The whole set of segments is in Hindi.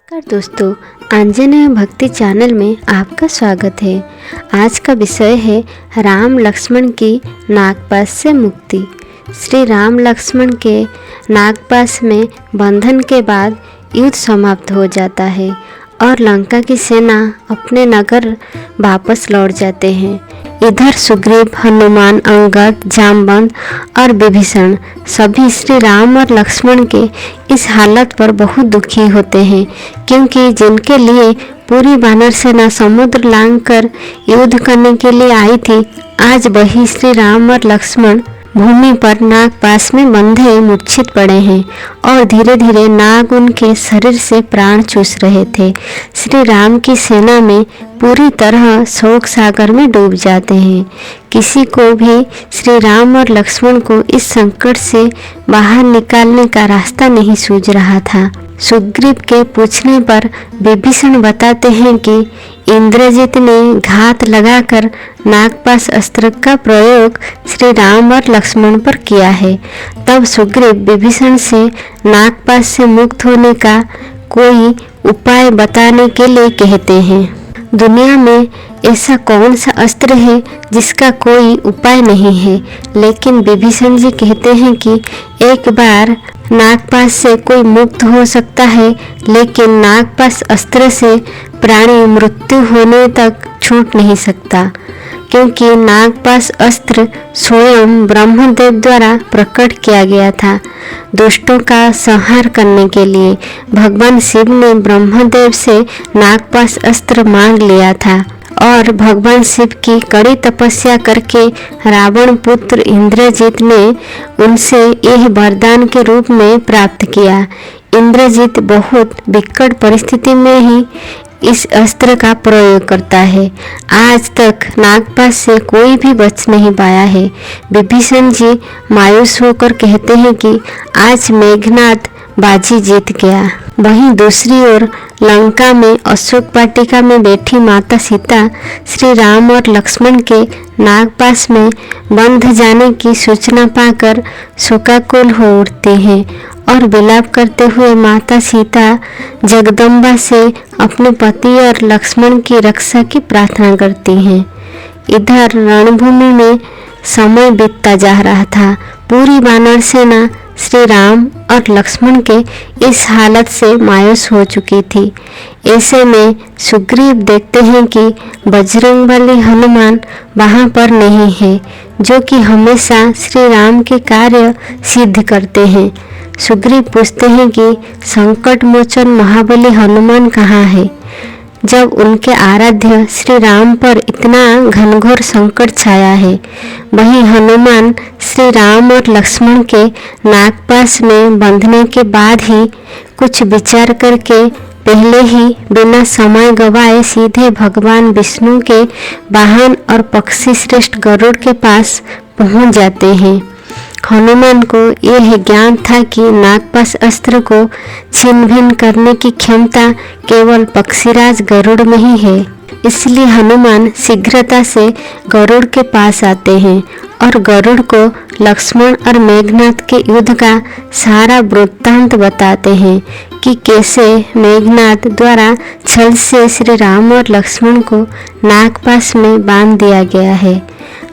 नमस्कार दोस्तों, आंजनेय भक्ति चैनल में आपका स्वागत है। आज का विषय है राम लक्ष्मण की नागपाश से मुक्ति। श्री राम लक्ष्मण के नागपाश में बंधन के बाद युद्ध समाप्त हो जाता है और लंका की सेना अपने नगर वापस लौट जाते हैं। इधर सुग्रीव, हनुमान, अंगद, जामवंत और विभीषण सभी श्री राम और लक्ष्मण के इस हालत पर बहुत दुखी होते हैं, क्योंकि जिनके लिए पूरी वानर सेना समुद्र लांघकर युद्ध करने के लिए आई थी, आज वही श्री राम और लक्ष्मण भूमि पर नागपाश में बंधे मूर्छित पड़े हैं और धीरे धीरे नाग उनके शरीर से प्राण चूस रहे थे। श्री राम की सेना में पूरी तरह शोक सागर में डूब जाते हैं। किसी को भी श्री राम और लक्ष्मण को इस संकट से बाहर निकालने का रास्ता नहीं सूझ रहा था। सुग्रीव के पूछने पर विभीषण बताते हैं कि इंद्रजित ने घात लगाकर नागपाश अस्त्र का प्रयोग श्री राम और लक्ष्मण पर किया है। तब सुग्रीव विभीषण से नागपाश से मुक्त होने का कोई उपाय बताने के लिए कहते हैं। दुनिया में ऐसा कौन सा अस्त्र है जिसका कोई उपाय नहीं है, लेकिन विभीषण जी कहते हैं कि एक बार नागपाश से कोई मुक्त हो सकता है, लेकिन नागपाश अस्त्र से प्राणी मृत्यु होने तक छूट नहीं सकता, क्योंकि नागपाश अस्त्र स्वयं ब्रह्मदेव द्वारा प्रकट किया गया था। दुष्टों का संहार करने के लिए भगवान शिव ने ब्रह्मदेव से नागपाश अस्त्र मांग लिया था और भगवान शिव की कड़ी तपस्या करके रावण पुत्र इंद्रजित ने उनसे यह वरदान के रूप में प्राप्त किया। इंद्रजित बहुत विकट परिस्थिति में ही इस अस्त्र का प्रयोग करता है। आज तक नागपाश से कोई भी बच नहीं पाया है। विभीषण जी मायूस होकर कहते हैं कि आज मेघनाद बाजी जीत गया। वहीं दूसरी ओर लंका में अशोक वाटिका में बैठी माता सीता श्री राम और लक्ष्मण के नागपाश में बंध जाने की सूचना पाकर शोकाकुल हो उठती हैं और विलाप करते हुए माता सीता जगदम्बा से अपने पति और लक्ष्मण की रक्षा की प्रार्थना करती हैं। इधर रणभूमि में समय बीतता जा रहा था। पूरी वानर सेना श्री राम और लक्ष्मण के इस हालत से मायूस हो चुकी थी। ऐसे में सुग्रीव देखते हैं कि बजरंगबली हनुमान वहां पर नहीं है, जो कि हमेशा श्री राम के कार्य सिद्ध करते हैं। सुग्रीव पूछते हैं कि संकट मोचन महाबली हनुमान कहाँ है, जब उनके आराध्य श्री राम पर इतना घनघोर संकट छाया है। वही हनुमान श्री राम और लक्ष्मण के नागपाश में बंधने के बाद ही कुछ विचार करके पहले ही बिना समय गवाए सीधे भगवान विष्णु के वाहन और पक्षी श्रेष्ठ गरुड़ के पास पहुंच जाते हैं। हनुमान को यह ज्ञान था कि नागपाश अस्त्र को छिन्न भिन्न करने की क्षमता केवल पक्षीराज गरुड़ में ही है। इसलिए हनुमान शीघ्रता से गरुड़ के पास आते हैं और गरुड़ को लक्ष्मण और मेघनाद के युद्ध का सारा वृत्तांत बताते हैं कि कैसे मेघनाद द्वारा छल से श्री राम और लक्ष्मण को नागपाश में बांध दिया गया है।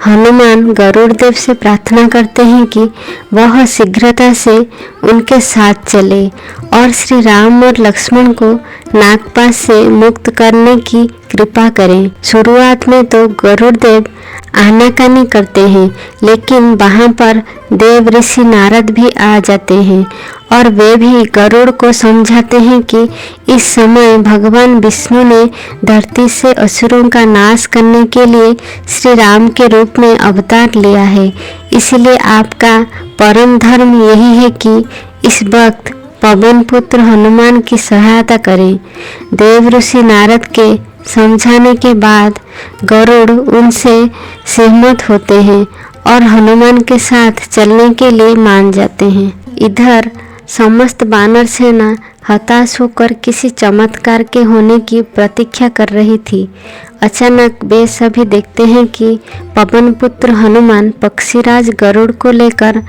हनुमान गरुड़ देव से प्रार्थना करते हैं कि वह शीघ्रता से उनके साथ चले और श्री राम और लक्ष्मण को नागपाश से मुक्त करने की कृपा करें। शुरुआत में तो गरुड़ देव आनाकानी करते हैं, लेकिन वहां पर देव ऋषि नारद भी आ जाते हैं और वे भी गरुड़ को समझाते हैं कि इस समय भगवान विष्णु ने धरती से असुरों का नाश करने के लिए श्री राम के रूप में अवतार लिया है। इसलिए आपका परम धर्म यही है कि इस वक्त पवन पुत्र हनुमान की सहायता करें। देव ऋषि नारद के समझाने के बाद गरुड़ उनसे सहमत होते हैं और हनुमान के साथ चलने के लिए मान जाते हैं। इधर समस्त वानर सेना हताश होकर किसी चमत्कार के होने की प्रतीक्षा कर रही थी। अचानक वे सभी देखते हैं कि पवन पुत्र हनुमान पक्षीराज गरुड़ को लेकर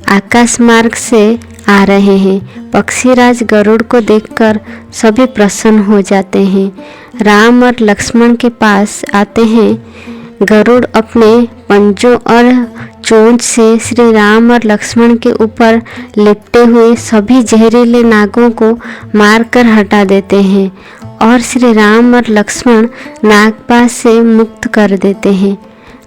आकाश मार्ग से आ रहे हैं। पक्षीराज गरुड़ को देखकर सभी प्रसन्न हो जाते हैं। राम और लक्ष्मण के पास आते हैं। गरुड़ अपने पंजों और चोंच से श्री राम और लक्ष्मण के ऊपर लिपटे हुए सभी जहरीले नागों को मारकर हटा देते हैं और श्री राम और लक्ष्मण नागपाश से मुक्त कर देते हैं।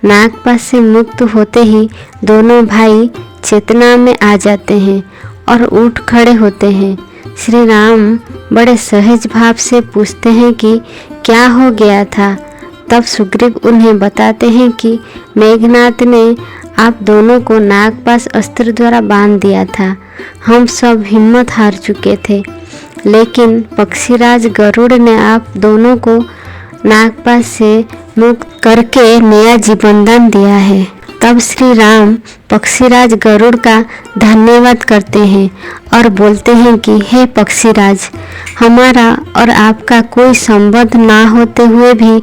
नागपाश से मुक्त होते ही दोनों भाई चेतना में आ जाते हैं और उठ खड़े होते हैं। श्री राम बड़े सहज भाव से पूछते हैं कि क्या हो गया था। तब सुग्रीव उन्हें बताते हैं कि मेघनाथ ने आप दोनों को नागपाश अस्त्र द्वारा बांध दिया था। हम सब हिम्मत हार चुके थे, लेकिन पक्षीराज गरुड़ ने आप दोनों को नागपाश से मुक्त करके नया जीवन दान दिया है। तब श्री राम पक्षीराज गरुड़ का धन्यवाद करते हैं और बोलते हैं कि हे पक्षीराज, हमारा और आपका कोई संबंध ना होते हुए भी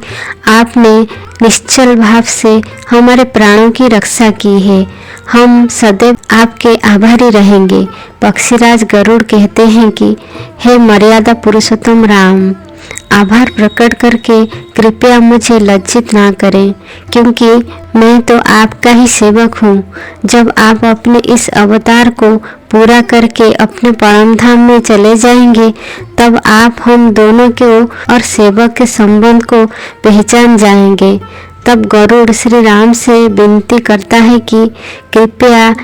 आपने निश्चल भाव से हमारे प्राणों की रक्षा की है। हम सदैव आपके आभारी रहेंगे। पक्षीराज गरुड़ कहते हैं कि हे मर्यादा पुरुषोत्तम राम, आभार प्रकट करके कृपया मुझे लज्जित ना करें, क्योंकि मैं तो आपका ही सेवक हूँ। जब आप अपने इस अवतार को पूरा करके अपने परम धाम में चले जाएंगे, तब आप हम दोनों के और सेवक के संबंध को पहचान जाएंगे। तब गरुड़ श्री राम से विनती करता है कि कृपया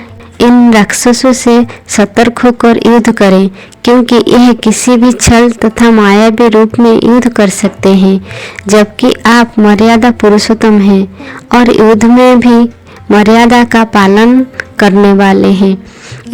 इन राक्षसों से सतर्क होकर युद्ध करें, क्योंकि यह किसी भी छल तथा मायावी रूप में युद्ध कर सकते हैं, जबकि आप मर्यादा पुरुषोत्तम हैं और युद्ध में भी मर्यादा का पालन करने वाले हैं।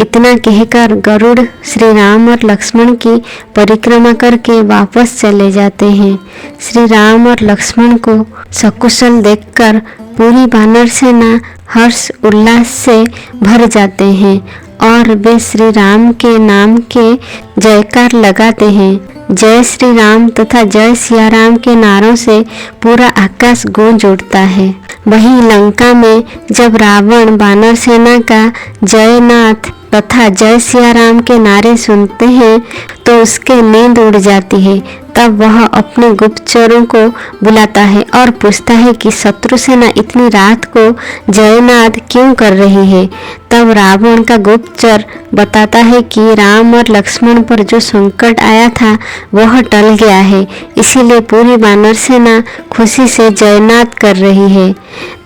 इतना कहकर गरुड़ श्री राम और लक्ष्मण की परिक्रमा करके वापस चले जाते हैं। श्री राम और लक्ष्मण को सकुशल देखकर पूरी वानर सेना हर्ष उल्लास से भर जाते हैं और वे श्री राम के नाम के जयकार लगाते हैं। जय श्री राम तथा जय सिया राम के नारों से पूरा आकाश गूंज उठता है। वहीं लंका में जब रावण वानर सेना का जयनाथ तथा जय सिया राम के नारे सुनते हैं तो उसके नींद उड़ जाती है। तब वह अपने गुप्तचरों को बुलाता है और पूछता है कि शत्रु सेना इतनी रात को जयनाद क्यों कर रही है। तब रावण का गुप्तचर बताता है कि राम और लक्ष्मण पर जो संकट आया था वह टल गया है, इसीलिए पूरी वानर सेना खुशी से जयनाद कर रही है।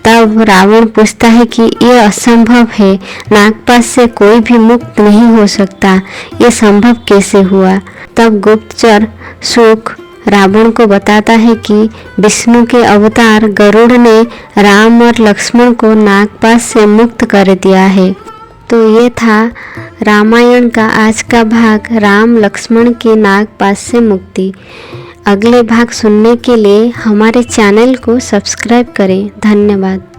तब रावण पूछता है कि यह असंभव है, नागपाश से कोई भी मुक्त नहीं हो सकता, ये संभव कैसे हुआ। तब गुप्तचर सुख रावण को बताता है कि विष्णु के अवतार गरुड़ ने राम और लक्ष्मण को नागपाश से मुक्त कर दिया है। तो ये था रामायण का आज का भाग, राम लक्ष्मण की नागपाश से मुक्ति। अगले भाग सुनने के लिए हमारे चैनल को सब्सक्राइब करें। धन्यवाद।